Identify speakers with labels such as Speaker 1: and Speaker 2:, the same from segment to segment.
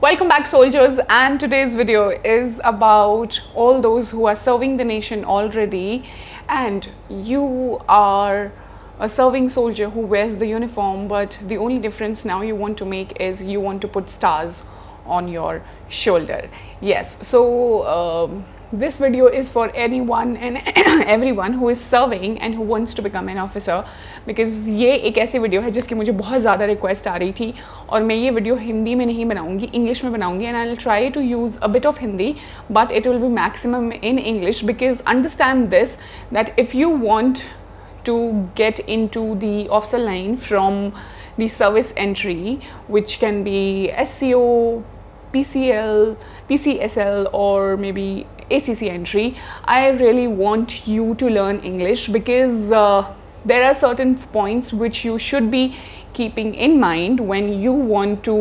Speaker 1: Welcome back, soldiers, and today's video is about all those who are serving the nation already, and you are a serving soldier who wears the uniform, but the only difference now you want to make is you want to put stars on your shoulder. Yes, so this video is for anyone and everyone who is serving and who wants to become an officer, because ये एक ऐसी video है जिसकी मुझे बहुत ज़्यादा request आ रही थी और मैं ये वीडियो हिंदी में नहीं बनाऊंगी, इंग्लिश में बनाऊंगी, and I will try to use a bit of Hindi but it will be maximum in English, because understand this that if you want to get into the officer line from the service entry, which can be SCO, PCL, PCSL, or maybe ACC entry, I really want you to learn English, because there are certain points which you should be keeping in mind when you want to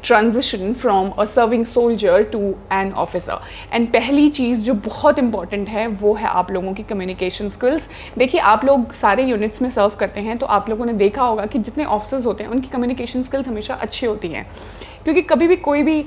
Speaker 1: transition from a serving soldier to an officer. And पहली चीज़ जो बहुत important है वो है आप लोगों की communication skills. देखिए, आप लोग सारे units में सर्व करते हैं तो आप लोगों ने देखा होगा कि जितने officers होते हैं उनकी communication skills हमेशा अच्छी होती हैं, क्योंकि कभी भी कोई भी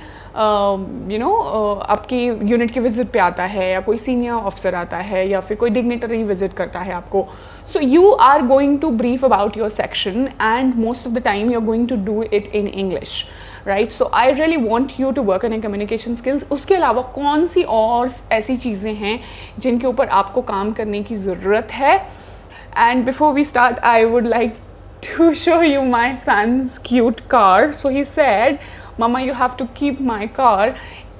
Speaker 1: आपकी यूनिट के विजिट पे आता है या कोई सीनियर ऑफिसर आता है या फिर कोई डिग्नेटरी विजिट करता है आपको, so you are going to brief about your section and most of the time you are going to do it in English, right? So I really want you to work on your communication skills. उसके अलावा कौन सी और ऐसी चीज़ें हैं जिनके ऊपर आपको काम करने की ज़रूरत है? And before we start I would like to show you my son's cute car. So he said, Mama, you have to keep my car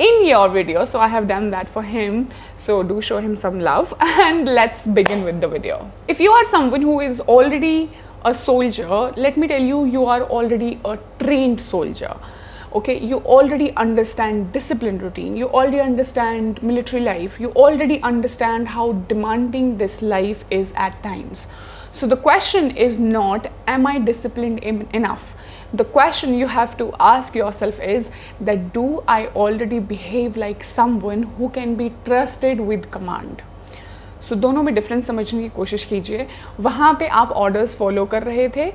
Speaker 1: in your video. So I have done that for him. So do show him some love and let's begin with the video. If you are someone who is already a soldier, let me tell you, you are already a trained soldier. Okay, you already understand discipline routine, you already understand military life, you already understand how demanding this life is at times. So the question is not, am I disciplined enough? The question you have to ask yourself is that, do I already behave like someone who can be trusted with command? So दोनों में difference समझने की कोशिश कीजिए. वहाँ पे आप orders follow कर रहे थे,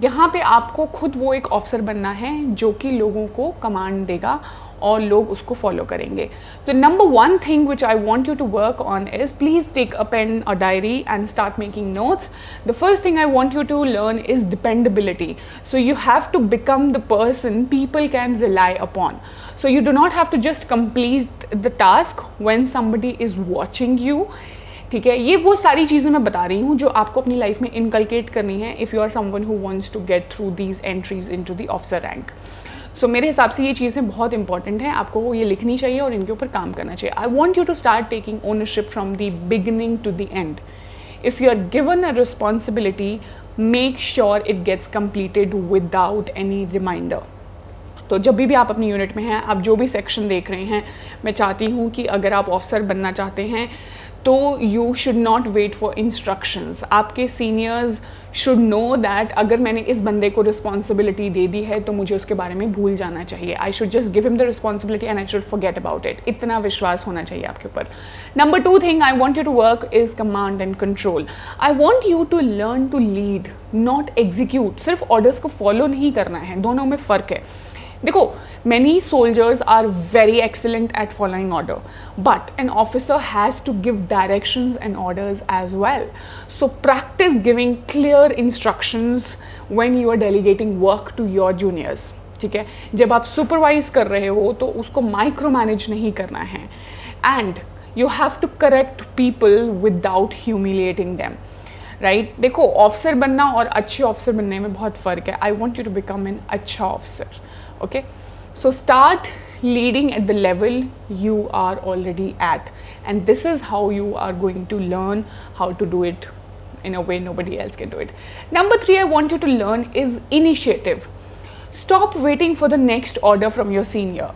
Speaker 1: यहाँ पे आपको खुद वो एक ऑफिसर बनना है जो कि लोगों को कमांड देगा और लोग उसको फॉलो करेंगे. तो number one thing which I want you to work on is, please take a pen और diary and start making notes. The first thing I want you to learn is dependability. So you have to become the person people can rely upon. So you do not have to just complete the task when somebody is watching you. ठीक है, ये वो सारी चीज़ें मैं बता रही हूँ जो आपको अपनी लाइफ में इनकलकेट करनी है if you are someone who wants to get through these entries into the officer rank. So मेरे हिसाब से ये चीज़ें बहुत इंपॉर्टेंट हैं, आपको ये लिखनी चाहिए और इनके ऊपर काम करना चाहिए. I want you to start taking ownership from the beginning to the end. If you are given a responsibility, make sure it gets completed without any reminder. तो जब भी आप अपनी यूनिट में हैं, आप जो भी सेक्शन देख रहे हैं, मैं चाहती हूँ कि अगर आप ऑफिसर बनना चाहते हैं तो you should not wait for instructions. आपके सीनियर्स शुड नो दैट अगर मैंने इस बंदे को रिस्पॉन्सिबिलिटी दे दी है तो मुझे उसके बारे में भूल जाना चाहिए. I should just give him the responsibility and I should forget about it. इतना विश्वास होना चाहिए आपके ऊपर. Number two thing I want you to work is command and control. I want you to learn to lead, not execute. सिर्फ orders को follow नहीं करना है, दोनों में फ़र्क है. देखो, many soldiers are very excellent at following order, but an officer has to give directions and orders as well. So practice giving clear instructions when you are delegating work to your juniors. ठीक है, जब आप supervise कर रहे हो तो उसको micro manage नहीं करना है. And you have to correct people without humiliating them, right? देखो, ऑफिसर बनना और अच्छे ऑफिसर बनने में बहुत फ़र्क है. I want you to become an अच्छा officer. Okay, so start leading at the level you are already at, and this is how you are going to learn how to do it in a way nobody else can do it. Number three I want you to learn is initiative. Stop waiting for the next order from your senior.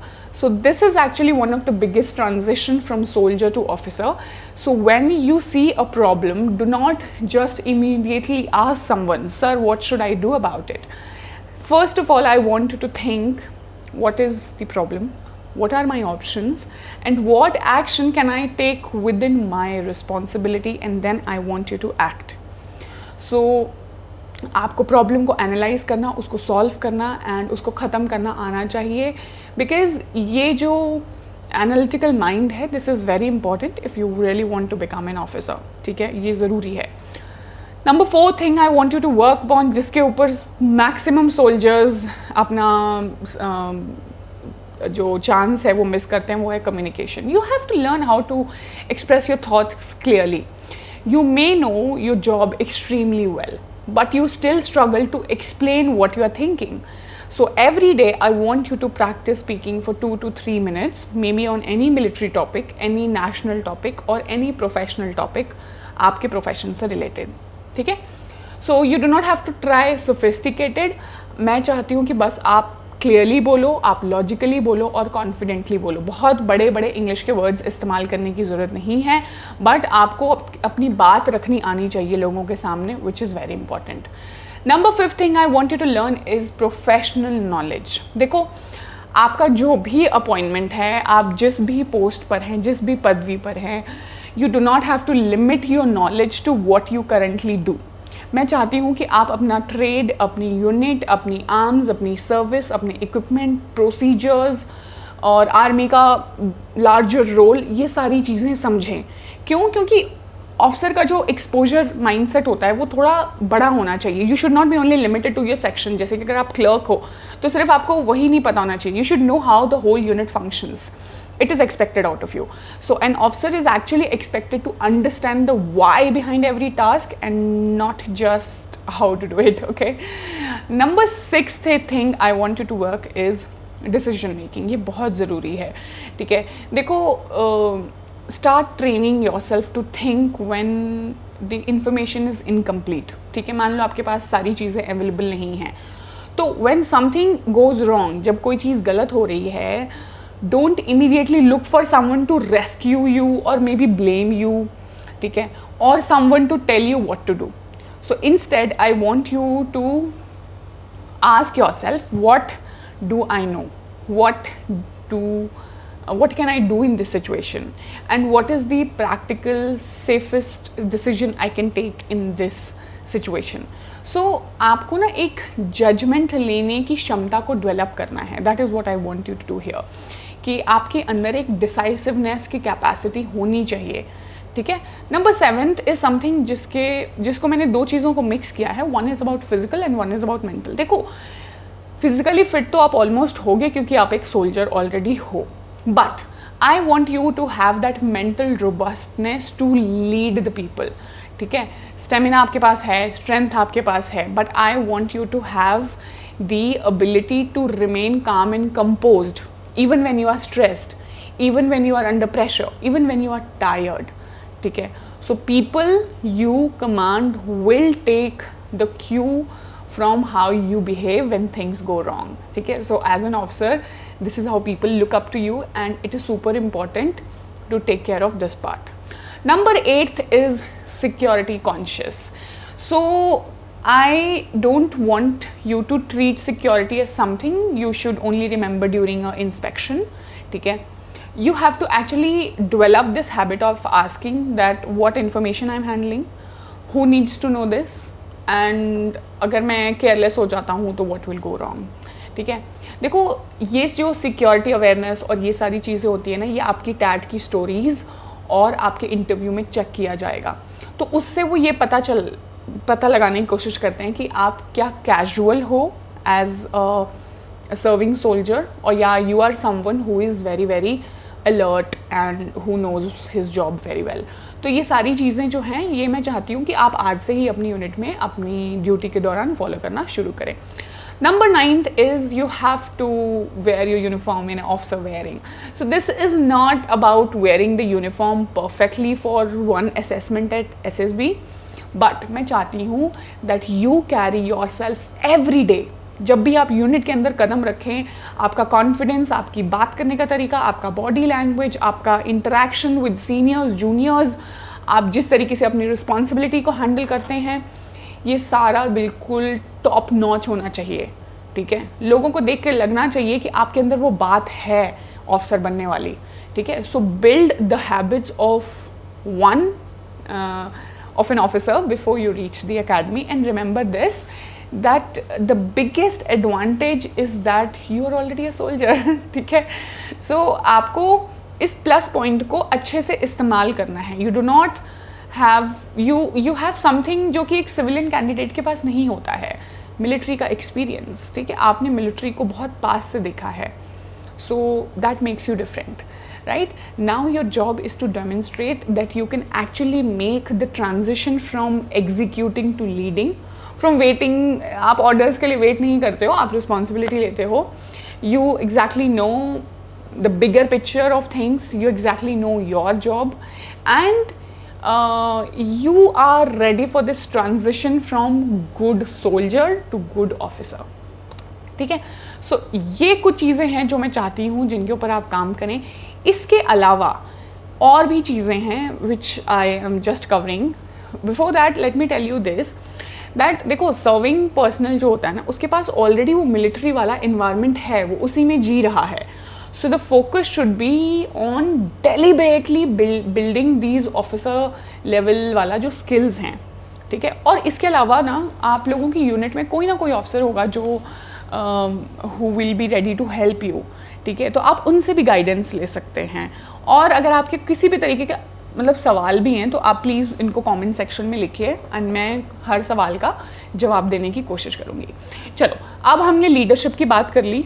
Speaker 1: So this is actually one of the biggest transition from soldier to officer. So when you see a problem, do not just immediately ask someone, sir, what should I do about it? First of all, I want you to think, what is the problem? What are my options? And what action can I take within my responsibility? And then I want you to act. So आपको problem को analyse करना, उसको solve करना and उसको ख़त्म करना आना चाहिए, बिकॉज ये जो एनालिटिकल माइंड है, this is very important if you really want to become an officer, ठीक है, ये ज़रूरी है। Number 4 thing I want you to work on, जिसके ऊपर मैक्सिमम सोल्जर्स अपना जो चांस है वो मिस करते हैं, वो है communication. You have to learn how to express your thoughts clearly. You may know your job extremely well, but you still struggle to explain what you are thinking. So every day I want you to practice speaking for 2 to 3 minutes, maybe on any military topic, any national topic or any professional topic आपके profession से related, ठीक है? So you do not have to try sophisticated. मैं चाहती हूँ कि बस आप क्लियरली बोलो, आप लॉजिकली बोलो और कॉन्फिडेंटली बोलो। बहुत बड़े बड़े इंग्लिश के वर्ड्स इस्तेमाल करने की ज़रूरत नहीं है, बट आपको अपनी बात रखनी आनी चाहिए लोगों के सामने, which is very important. Number 5 thing I want you to learn is professional knowledge. देखो, आपका जो भी अपॉइंटमेंट है, आप जिस भी पोस्ट पर हैं, जिस भी पदवी पर हैं, you do not have to limit your knowledge to what you currently do. मैं चाहती हूँ कि आप अपना ट्रेड, अपनी यूनिट, अपनी आर्म्स, अपनी सर्विस, अपने इक्विपमेंट, प्रोसीजर्स और आर्मी का लार्जर रोल, ये सारी चीज़ें समझें। क्यों? क्योंकि ऑफिसर का जो एक्सपोजर माइंडसेट होता है वो थोड़ा बड़ा होना चाहिए। You should not be only limited to your section. जैसे कि अगर आप क्लर्क हो तो सिर्फ आपको वही नहीं पता होना चाहिए, you should know how the whole unit functions. It is expected out of you. So an officer is actually expected to understand the why behind every task and not just how to do it, okay? Number 6th thing I want you to work is decision making. ये बहुत ज़रूरी है, ठीक है? देखो, start training yourself to think when the information is incomplete, ठीक है? मान लो आपके पास सारी चीज़ें available नहीं हैं, तो when something goes wrong, जब कोई चीज़ गलत हो रही है, don't immediately look for someone to rescue you or maybe blame you, ठीक है, or someone to tell you what to do. So instead I want you to ask yourself, what do I know, what can I do in this situation, and what is the practical safest decision I can take in this situation. So आपको ना एक judgement लेने की क्षमता को develop करना है. That is what I want you to do here. कि आपके अंदर एक डिसाइसिवनेस की कैपेसिटी होनी चाहिए, ठीक है. नंबर 7th इज समथिंग जिसको मैंने दो चीज़ों को मिक्स किया है. One is about physical and one is about mental. देखो, फिजिकली फिट तो आप ऑलमोस्ट होगे क्योंकि आप एक सोल्जर ऑलरेडी हो, but I want you to have that mental robustness to lead the people, ठीक है. स्टेमिना आपके पास है, स्ट्रेंथ आपके पास है, but I want you to have the ability to remain calm and composed even when you are stressed, even when you are under pressure, even when you are tired, ठीक है. So people you command will take the cue from how you behave when things go wrong, ठीक है. So as an officer, this is how people look up to you and it is super important to take care of this part. Number 8th is security conscious. So I don't want you to treat security as something you should only remember during an inspection, ठीक है. You have to actually develop this habit of asking that what information I'm handling, who needs to know this, and अगर मैं careless हो जाता हूँ तो what will go wrong, ठीक है. देखो, ये जो security awareness और ये सारी चीज़ें होती है ना, ये आपकी टैट की स्टोरीज़ और आपके इंटरव्यू में चेक किया जाएगा. तो उससे वो ये पता लगाने की कोशिश करते हैं कि आप क्या कैजुअल हो एज अ सर्विंग सोल्जर, और या you are someone who is very very alert and who knows his job very well. तो ये सारी चीज़ें जो हैं, ये मैं चाहती हूँ कि आप आज से ही अपनी यूनिट में अपनी ड्यूटी के दौरान फॉलो करना शुरू करें. Number 9th is you have to wear your uniform in officer wearing. So this is not about wearing the uniform perfectly for one assessment at SSB, but मैं चाहती हूँ that you carry yourself every day. जब भी आप unit के अंदर कदम रखें, आपका कॉन्फिडेंस, आपकी बात करने का तरीका, आपका बॉडी लैंग्वेज, आपका इंटरेक्शन विद सीनियर्स, जूनियर्स, आप जिस तरीके से अपनी रिस्पॉन्सिबिलिटी को हैंडल करते हैं, ये सारा बिल्कुल टॉप नॉच होना चाहिए, ठीक है. लोगों को देख के लगना चाहिए कि आपके अंदर वो बात है ऑफिसर बनने वाली, ठीक है. सो build the habits of of an officer before you reach the academy. And remember this, that the biggest advantage is that you are already a soldier. ठीक है, so आपको इस प्लस पॉइंट को अच्छे से इस्तेमाल करना है. You do not have you have something जो कि एक सिविलियन कैंडिडेट के पास नहीं होता है, मिलिट्री का एक्सपीरियंस. ठीक है, आपने मिलिट्री को बहुत पास से देखा है, so that makes you different. Right now your job is to demonstrate that you can actually make the transition from executing to leading, from waiting. आप orders के लिए wait नहीं करते हो, आप responsibility लेते हो. You exactly know the bigger picture of things, you exactly know your job, and you are ready for this transition from good soldier to good officer. ठीक है, सो ये कुछ चीज़ें हैं जो मैं चाहती हूँ जिनके ऊपर आप काम करें. इसके अलावा और भी चीज़ें हैं which I am just covering. Before that let me tell you this, that देखो सर्विंग पर्सनल जो होता है ना, उसके पास ऑलरेडी वो मिलिट्री वाला इन्वायरमेंट है, वो उसी में जी रहा है. So the focus should be on deliberately building these officer level वाला जो स्किल्स हैं. ठीक है, और इसके अलावा ना आप लोगों की यूनिट में कोई ना कोई ऑफिसर होगा जो who will be ready to help you. ठीक है, तो आप उनसे भी गाइडेंस ले सकते हैं. और अगर आपके किसी भी तरीके के मतलब सवाल भी हैं तो आप प्लीज़ इनको कमेंट सेक्शन में लिखिए एंड मैं हर सवाल का जवाब देने की कोशिश करूँगी. चलो, अब हमने लीडरशिप की बात कर ली,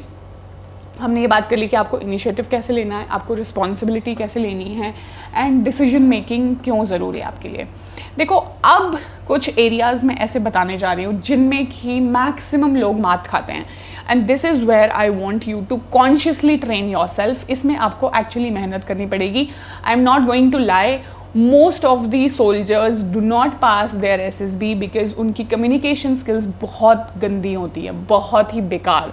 Speaker 1: हमने ये बात कर ली कि आपको इनिशिएटिव कैसे लेना है, आपको रिस्पॉन्सिबिलिटी कैसे लेनी है, एंड डिसीजन मेकिंग क्यों ज़रूरी है आपके लिए. देखो, अब कुछ एरियाज़ में ऐसे बताने जा रही हूँ जिनमें कि मैक्सिमम लोग मात खाते हैं, and this is where I want you to consciously train yourself. इसमें आपको एक्चुअली मेहनत करनी पड़ेगी. I am not going to lie, most of the soldiers do not pass their SSB because उनकी कम्युनिकेशन स्किल्स बहुत गंदी होती है, बहुत ही बेकार.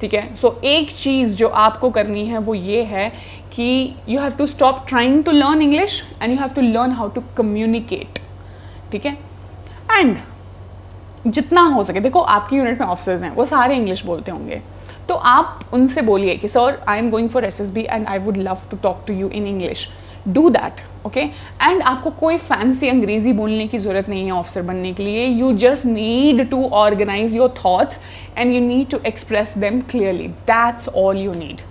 Speaker 1: ठीक है, सो एक चीज़ जो आपको करनी है वो ये है कि you have to stop trying to learn English and you have to learn how to communicate. ठीक है, एंड जितना हो सके, देखो आपकी यूनिट में ऑफिसर्स हैं, वो सारे इंग्लिश बोलते होंगे, तो आप उनसे बोलिए कि sir I am going for SSB and I would love to talk to you in English. Do that, okay. And आपको कोई फैंसी अंग्रेजी बोलने की ज़रूरत नहीं है ऑफिसर बनने के लिए. You just need to organise your thoughts and you need to express them clearly. That's all you need.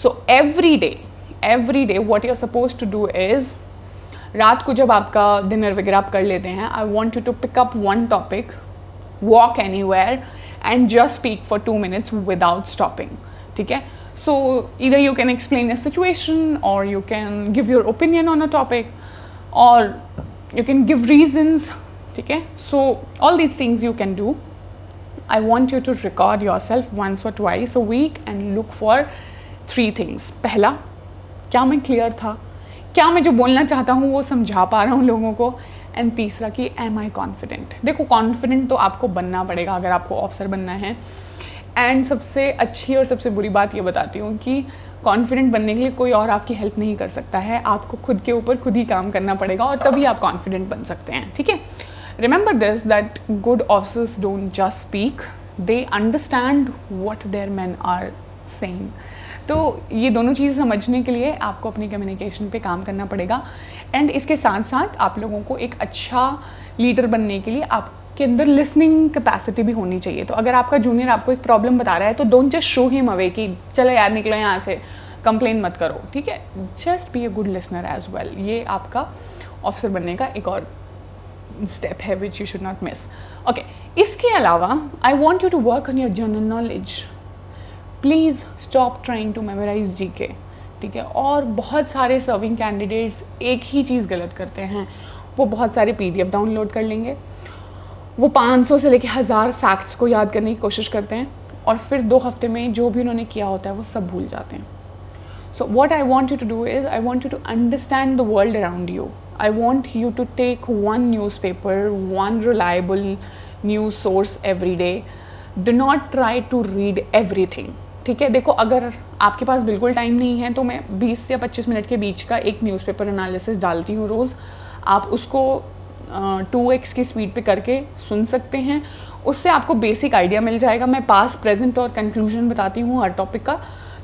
Speaker 1: So every day what you are suppose to do is, रात को जब आपका डिनर वगैरह आप कर लेते हैं, I want you to pick up one topic, walk anywhere and just speak for 2 minutes without stopping. ठीक है, so either you can explain a situation or you can give your opinion on a topic or you can give reasons. ठीक है, so all these things you can do. I want you to record yourself once or twice a week and look for 3 things. पहला, क्या मैं clear था, क्या मैं जो बोलना चाहता हूँ वो समझा पा रहा हूँ लोगों को. एंड तीसरा कि एम आई कॉन्फिडेंट. देखो, कॉन्फिडेंट तो आपको बनना पड़ेगा अगर आपको ऑफिसर बनना है. एंड सबसे अच्छी और सबसे बुरी बात ये बताती हूँ कि कॉन्फिडेंट बनने के लिए कोई और आपकी हेल्प नहीं कर सकता है. आपको खुद के ऊपर खुद ही काम करना पड़ेगा और तभी आप कॉन्फिडेंट बन सकते हैं. ठीक है, remember this, that good officers don't just speak, they understand what their man are saying. तो ये दोनों चीज़ समझने के लिए आपको अपनी कम्युनिकेशन पे काम करना पड़ेगा. एंड इसके साथ साथ आप लोगों को एक अच्छा लीडर बनने के लिए आपके अंदर लिसनिंग कैपेसिटी भी होनी चाहिए. तो अगर आपका जूनियर आपको एक प्रॉब्लम बता रहा है तो don't just show him away कि चलो यार निकलो यहाँ से, कंप्लेन मत करो. ठीक है, just be a good listener as well. ये आपका ऑफिसर बनने का एक और स्टेप है which you should not miss. Okay, इसके अलावा I want you to work on your general knowledge. Please stop trying to memorise GK. ठीक है, और बहुत सारे सर्विंग कैंडिडेट्स एक ही चीज़ गलत करते हैं. वो बहुत सारे PDF डाउनलोड कर लेंगे, वो 500 से लेकर 1000 फैक्ट्स को याद करने की कोशिश करते हैं और फिर 2 हफ्ते में जो भी उन्होंने किया होता है वो सब भूल जाते हैं. So what I want you to do is, I want you to understand the world around you. I want you to take one newspaper, one reliable news source every day. Do not try to read everything. ठीक है, देखो अगर आपके पास बिल्कुल time नहीं है तो मैं 20 या 25 मिनट के बीच का एक न्यूज़पेपर एनालिसिस डालती हूँ रोज़. आप उसको 2x की स्पीड पे करके सुन सकते हैं. उससे आपको बेसिक आइडिया मिल जाएगा. मैं पास्ट, प्रेजेंट और कंक्लूजन बताती हूँ हर टॉपिक का,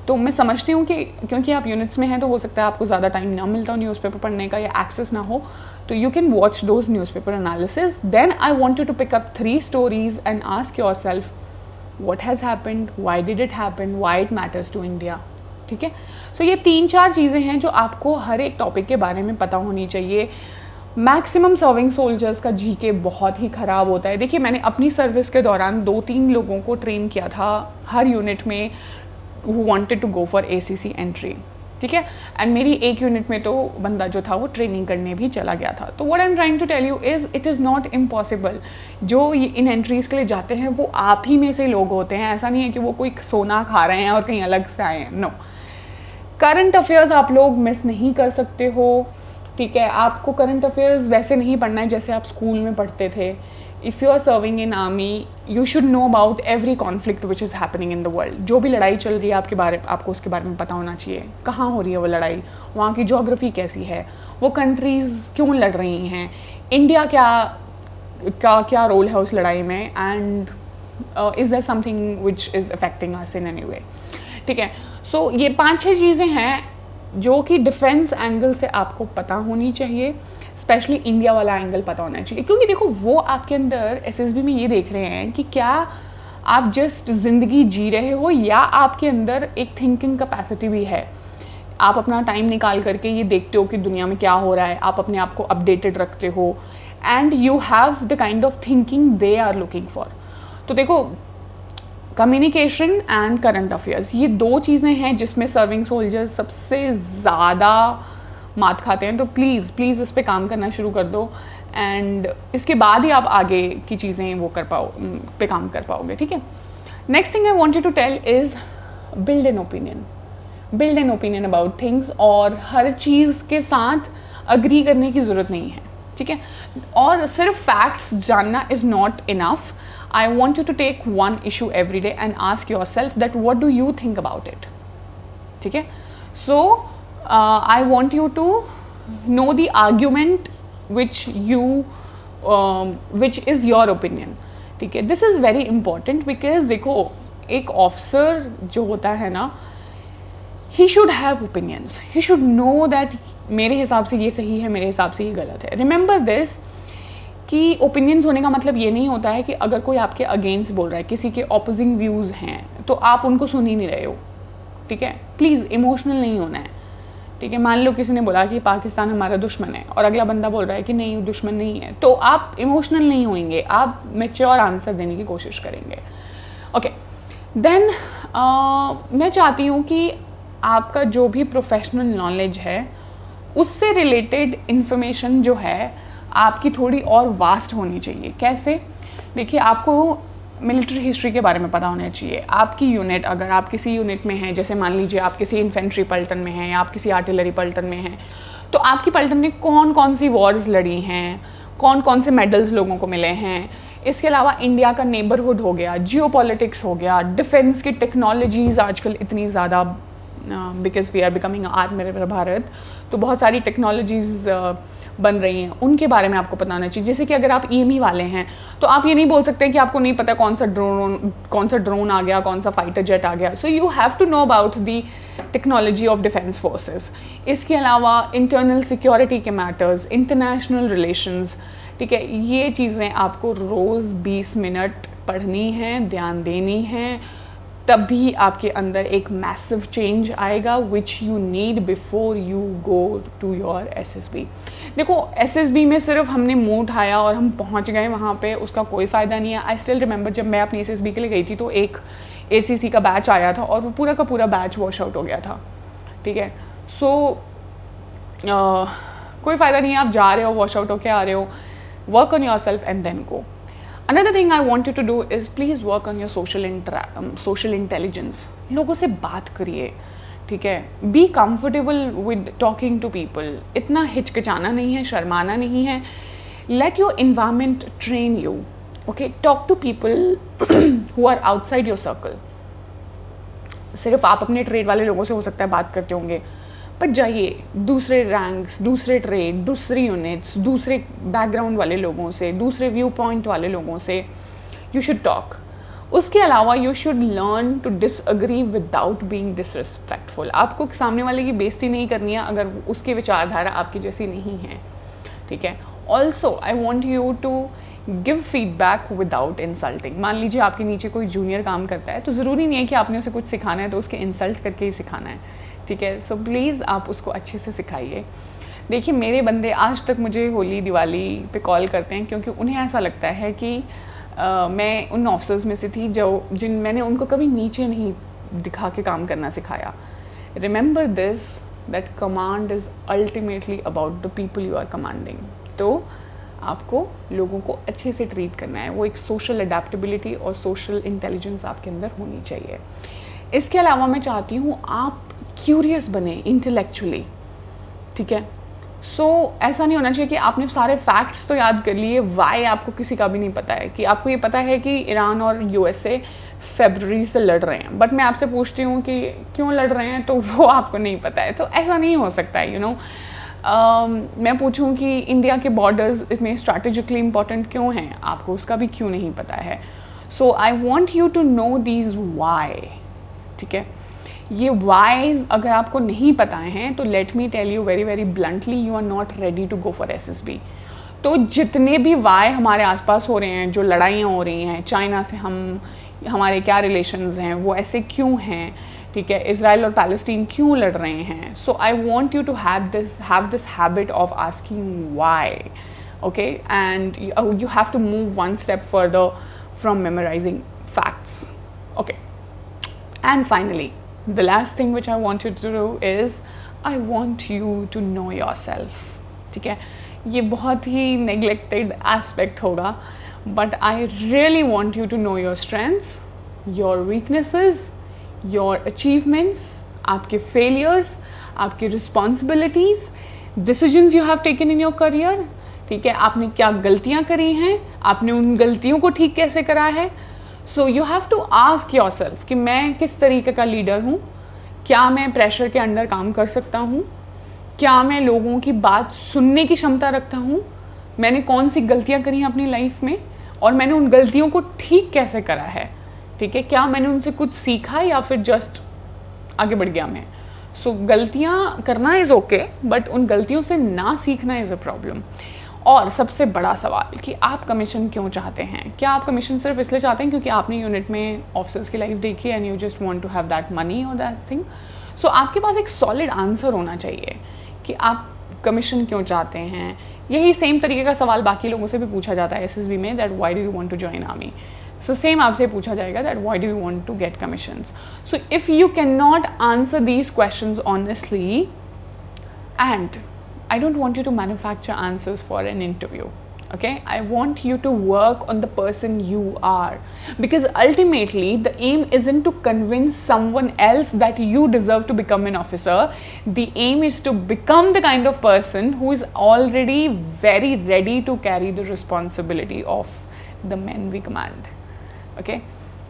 Speaker 1: तो मैं समझती हूँ कि क्योंकि आप यूनिट्स में हैं तो हो सकता है आपको ज़्यादा टाइम ना मिलता हो न्यूज़पेपर पढ़ने का या एक्सेस ना हो, तो you can watch those newspaper analysis. Then I want you to pick up 3 stories and ask yourself what has happened, why did it happen, why it matters to India. ठीक है, सो ये 3-4 चीज़ें हैं जो आपको हर एक टॉपिक के बारे में पता होनी चाहिए. मैक्सिमम सर्विंग सोल्जर्स का जीके बहुत ही ख़राब होता है. देखिए, मैंने अपनी सर्विस के दौरान 2-3 लोगों को ट्रेन किया था हर यूनिट में who wanted to go for ACC entry. ठीक है, एंड मेरी एक यूनिट में तो बंदा जो था वो ट्रेनिंग करने भी चला गया था. तो what I am trying to tell you is it is not impossible. जो इन एंट्रीज़ के लिए जाते हैं वो आप ही में से लोग होते हैं. ऐसा नहीं है कि वो कोई सोना खा रहे हैं और कहीं अलग से आए हैं. नो, करंट अफेयर्स आप लोग मिस नहीं कर सकते हो. ठीक है, आपको करंट अफेयर्स वैसे नहीं पढ़ना है जैसे आप स्कूल में पढ़ते थे. If you are serving in army you should know about every conflict which is happening in the world. जो भी लड़ाई चल रही है आपको उसके बारे में पता होना चाहिए. कहाँ हो रही है वो लड़ाई, वहाँ की जोग्राफी कैसी है, वो कंट्रीज़ क्यों लड़ रही हैं, इंडिया क्या रोल है उस लड़ाई में, and is there something which is affecting us in any way. ठीक है, सो ये 5-6 चीज़ें हैं जो कि डिफेंस एंगल से आपको पता होनी चाहिए. स्पेशली इंडिया वाला एंगल पता होना चाहिए, क्योंकि देखो वो आपके अंदर एसएसबी में ये देख रहे हैं कि क्या आप जस्ट ज़िंदगी जी रहे हो या आपके अंदर एक थिंकिंग कैपेसिटी भी है. आप अपना टाइम निकाल करके ये देखते हो कि दुनिया में क्या हो रहा है, आप अपने आप को अपडेटेड रखते हो, and you have the kind of thinking they are looking for. तो देखो, कम्युनिकेशन एंड करंट अफेयर्स ये 2 चीज़ें हैं जिसमें सर्विंग सोल्जर्स सबसे ज़्यादा मात खाते हैं. तो प्लीज़ इस पे काम करना शुरू कर दो, एंड इसके बाद ही आप आगे की चीज़ें वो पे काम कर पाओगे. ठीक है, next thing I want you to tell is build an opinion about things. और हर चीज़ के साथ अग्री करने की ज़रूरत नहीं है. ठीक है, और सिर्फ फैक्ट्स जानना is not enough. I want you to take one issue every day and ask yourself that what do you think about it. ठीक है, सो I want you to know the argument which is your opinion. ठीक है, this is very important because देखो, एक officer जो होता है ना, he should have opinions. He should know that मेरे हिसाब से ये सही है, मेरे हिसाब से ये गलत है. Remember this कि ओपिनियंस होने का मतलब ये नहीं होता है कि अगर कोई आपके अगेंस्ट बोल रहा है, किसी के ऑपोजिंग व्यूज़ हैं, तो आप उनको सुन ही नहीं रहे हो. ठीक है, प्लीज़ इमोशनल नहीं होना है. ठीक है, मान लो किसी ने बोला कि पाकिस्तान हमारा दुश्मन है और अगला बंदा बोल रहा है कि नहीं दुश्मन नहीं है, तो आप इमोशनल नहीं होंगे, आप मैच्योर आंसर देने की कोशिश करेंगे. ओके, देन मैं चाहती हूँ कि आपका जो भी प्रोफेशनल नॉलेज है उससे रिलेटेड इन्फॉर्मेशन जो है आपकी थोड़ी और वास्ट होनी चाहिए. कैसे? देखिए, आपको मिलिट्री हिस्ट्री के बारे में पता होना चाहिए. आपकी यूनिट, अगर आप किसी यूनिट में हैं, जैसे मान लीजिए आप किसी इन्फेंट्री पल्टन में हैं या आप किसी आर्टिलरी पल्टन में हैं, तो आपकी पल्टन ने कौन सी वॉर्स लड़ी हैं, कौन से मेडल्स लोगों को मिले हैं. इसके अलावा इंडिया का नेबरहुड हो गया, जियोपॉलिटिक्स हो गया, डिफेंस की टेक्नोलॉजीज़ आजकल इतनी ज़्यादा, बिकॉज वी आर बिकमिंग आत्मनिर्भर भारत, तो बहुत सारी टेक्नोलॉजीज़ बन रही हैं, उनके बारे में आपको पता होना चाहिए. जैसे कि अगर आप EME वाले हैं तो आप ये नहीं बोल सकते कि आपको नहीं पता कौन सा ड्रोन आ गया, कौन सा फाइटर जेट आ गया. So you have to know about the technology of defence forces. इसके अलावा इंटरनल सिक्योरिटी के मैटर्स, इंटरनेशनल रिलेशंस. ठीक है, ये चीज़ें आपको रोज़ 20 मिनट पढ़नी है, ध्यान देनी है, तभी आपके अंदर एक मैसिव चेंज आएगा which you need before you go to your SSB. देखो, SSB में सिर्फ हमने मुंह उठाया और हम पहुंच गए वहाँ पे, उसका कोई फ़ायदा नहीं है. आई स्टिल रिमेंबर जब मैं अपनी SSB के लिए गई थी तो एक ACC का बैच आया था और वो पूरा का पूरा बैच वॉश आउट हो गया था. ठीक है, सो कोई फ़ायदा नहीं है. आप जा रहे हो, वॉश आउट होके आ रहे हो, work on yourself and then go. Another thing I want you to do is please work on your social intelligence. लोगों से बात करिए. ठीक है, be comfortable with talking to people. इतना हिचकिचाना नहीं है, शर्माना नहीं है. Let your environment train you. Okay, talk to people who are outside your circle. सिर्फ आप अपने ट्रेड वाले लोगों से हो सकता है बात करते होंगे, पर जाइए दूसरे रैंक्स, दूसरे ट्रेड, दूसरी यूनिट्स, दूसरे बैकग्राउंड वाले लोगों से, दूसरे व्यू पॉइंट वाले लोगों से. You should talk. उसके अलावा you should learn to disagree without being disrespectful. आपको सामने वाले की बेइज्जती नहीं करनी है अगर उसकी विचारधारा आपकी जैसी नहीं है, ठीक है। Also I want you to give feedback without insulting. मान लीजिए आपके नीचे कोई जूनियर काम करता है, तो ज़रूरी नहीं है कि आपने उसे कुछ सिखाना है तो उसके इंसल्ट करके ही सिखाना है, ठीक है। सो प्लीज़ आप उसको अच्छे से सिखाइए। देखिए मेरे बंदे आज तक मुझे होली दिवाली पे कॉल करते हैं क्योंकि उन्हें ऐसा लगता है कि मैं उन ऑफिसर्स में से थी जिन मैंने उनको कभी नीचे नहीं दिखा के काम करना सिखाया। Remember this, that command is ultimately about the people you are commanding. तो आपको लोगों को अच्छे से ट्रीट करना है, वो एक सोशल अडेप्टेबिलिटी और सोशल इंटेलिजेंस आपके अंदर होनी चाहिए। इसके अलावा मैं चाहती हूँ आप क्यूरियस बने इंटेलेक्चुअली, ठीक है। ऐसा नहीं होना चाहिए कि आपने सारे फैक्ट्स तो याद कर लिए, वाई आपको किसी का भी नहीं पता है। कि आपको ये पता है कि ईरान और यूएसए फरवरी से लड़ रहे हैं, बट मैं आपसे पूछती हूँ कि क्यों लड़ रहे हैं, तो वो आपको नहीं पता है। तो ऐसा नहीं हो सकता है, मैं पूछूं कि इंडिया के बॉर्डर्स इतने स्ट्रैटेजिकली इंपॉर्टेंट क्यों हैं, आपको उसका भी क्यों नहीं पता है। So I want you to know these why, ठीक है। ये वाइज अगर आपको नहीं पता है तो let me tell you very very bluntly, you are not ready to go for SSB। तो जितने भी वाई हमारे आसपास हो रहे हैं, जो लड़ाइयाँ हो रही हैं, चाइना से हमारे क्या रिलेशंस हैं, वो ऐसे क्यों हैं, ठीक है, इजराइल और पैलेस्टीन क्यों लड़ रहे हैं। So I want you to have this habit of asking why, okay, and you have to move one step further from memorising facts, okay. And finally the last thing which I want you to do is I want you to know yourself, ठीक है। ये बहुत ही neglected aspect होगा, but I really want you to know your strengths, your weaknesses, your achievements, आपके failures, आपके responsibilities, decisions you have taken in your career, ठीक है। आपने क्या गलतियाँ करी हैं, आपने उन गलतियों को ठीक कैसे करा है। So you have to ask yourself कि मैं किस तरीके का लीडर हूँ, क्या मैं प्रेशर के अंडर काम कर सकता हूँ, क्या मैं लोगों की बात सुनने की क्षमता रखता हूँ, मैंने कौन सी गलतियाँ करी हैं अपनी लाइफ में और मैंने उन गलतियों को ठीक कैसे करा है, ठीक है। क्या मैंने उनसे कुछ सीखा या फिर जस्ट आगे बढ़ गया मैं। सो गलतियाँ करना इज़ ओके, बट उन गलतियों से ना सीखना इज़ अ प्रॉब्लम। और सबसे बड़ा सवाल कि आप कमीशन क्यों चाहते हैं। क्या आप कमीशन सिर्फ इसलिए चाहते हैं क्योंकि आपने यूनिट में ऑफिसर्स की लाइफ देखी and you just want to have that money और दैट थिंग। सो आपके पास एक सॉलिड आंसर होना चाहिए कि आप कमीशन क्यों चाहते हैं। यही सेम तरीके का सवाल बाकी लोगों से भी पूछा जाता है SSB में, that why do you want to join army. So same आपसे पूछा जाएगा that why do you want to get commissions. So if you can not answer these questions honestly, and I don't want you to manufacture answers for an interview, okay? I want you to work on the person you are, because ultimately the aim isn't to convince someone else that you deserve to become an officer. The aim is to become the kind of person who is already very ready to carry the responsibility of the men we command, okay?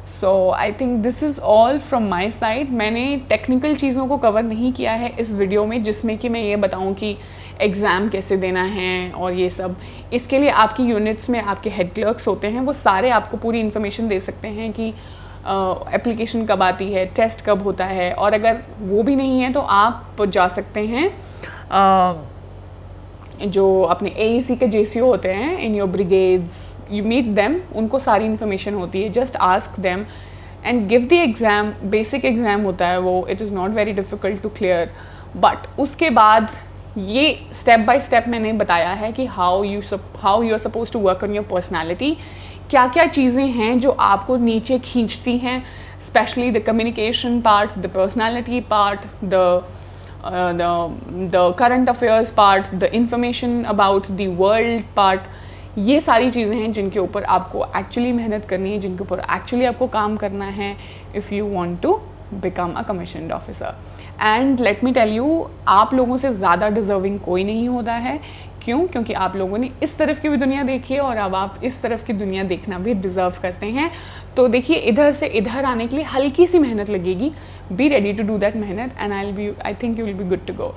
Speaker 1: So I think this is all from my side. मैंने technical चीज़ों को cover नहीं किया है इस video में, जिसमें कि मैं ये बताऊँ कि एग्ज़ाम कैसे देना है और ये सब। इसके लिए आपकी यूनिट्स में आपके हेड क्लर्क्स होते हैं, वो सारे आपको पूरी इन्फॉर्मेशन दे सकते हैं कि एप्लीकेशन कब आती है, टेस्ट कब होता है। और अगर वो भी नहीं है तो आप जा सकते हैं जो अपने AEC के JCO होते हैं in your brigades, you meet them, उनको सारी इन्फॉर्मेशन होती है। Just ask them and give the exam. Basic exam होता है वो, it is not very difficult to clear, but उसके बाद ये स्टेप बाय स्टेप मैंने बताया है कि how you are suppose to work on your personality. क्या क्या चीज़ें हैं जो आपको नीचे खींचती हैं, specially the communication part, the personality part, the current affairs part, the information about the world part। ये सारी चीज़ें हैं जिनके ऊपर आपको एक्चुअली मेहनत करनी है, जिनके ऊपर एक्चुअली आपको काम करना है if you want to become a commissioned officer. And let me tell you, आप लोगों से ज़्यादा डिज़र्विंग कोई नहीं होता है। क्यों? क्योंकि आप लोगों ने इस तरफ की भी दुनिया देखी है और अब आप इस तरफ की दुनिया देखना भी डिज़र्व करते हैं। तो देखिए, इधर से इधर आने के लिए हल्की सी मेहनत लगेगी। Be ready to do that मेहनत and I think you will be good to go.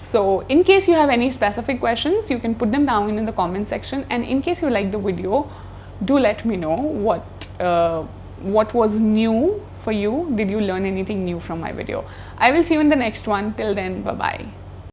Speaker 1: So in case you have any specific questions, you can put them down in the comment section, and in case you like the video, do let me know what was new for you. Did you learn anything new from my video? I will see you in the next one. Till then, bye bye.